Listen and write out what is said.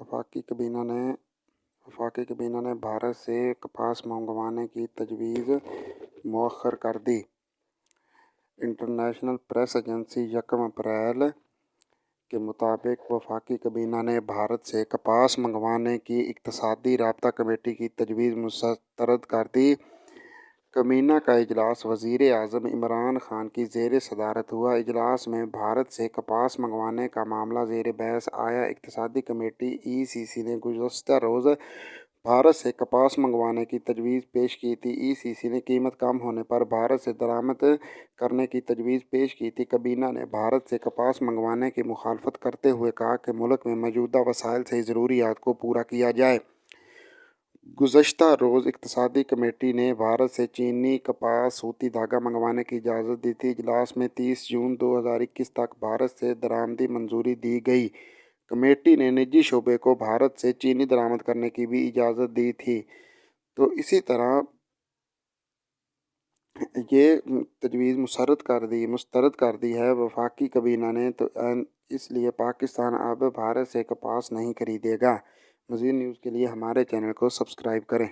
वफाकी काबीना ने भारत से कपास मंगवाने की तजवीज़ मौखर कर दी। इंटरनेशनल प्रेस एजेंसी यकम अप्रैल के मुताबिक वफाकी काबीना ने भारत से कपास मंगवाने की इक़्तिसादी राब्ता कमेटी की तजवीज़ मुस्तरद कर दी। काबीना का इजलास वज़ीर आज़म इमरान खान की ज़ेर सदारत हुआ। इजलास में भारत से कपास मंगवाने का मामला ज़ेर बहस आया। इक़्तिसादी कमेटी ECC ने गुज़श्ता रोज़ भारत से कपास मंगवाने की तजवीज़ पेश की थी। ECC ने कीमत कम होने पर भारत से दरामद करने की तजवीज़ पेश की थी। काबीना ने भारत से कपास मंगवाने की मुखालफत करते हुए कहा कि मुल्क में मौजूदा वसाइल से ज़रूरियात को पूरा किया जाए। गुज़श्ता रोज़ इक़्तिसादी कमेटी ने भारत से चीनी कपास सूती धागा मंगवाने की इजाज़त दी थी। इजलास में 30 जून 2021 तक भारत से दरामदी मंजूरी दी गई। कमेटी ने निजी शोबे को भारत से चीनी दरामद करने की भी इजाज़त दी थी। तो इसी तरह ये तजवीज़ मुस्तरद कर दी है वफाकी काबीना ने। तो इसलिए पाकिस्तान अब भारत से कपास नहीं खरीदेगा। मज़ीद न्यूज़ के लिए हमारे चैनल को सब्सक्राइब करें।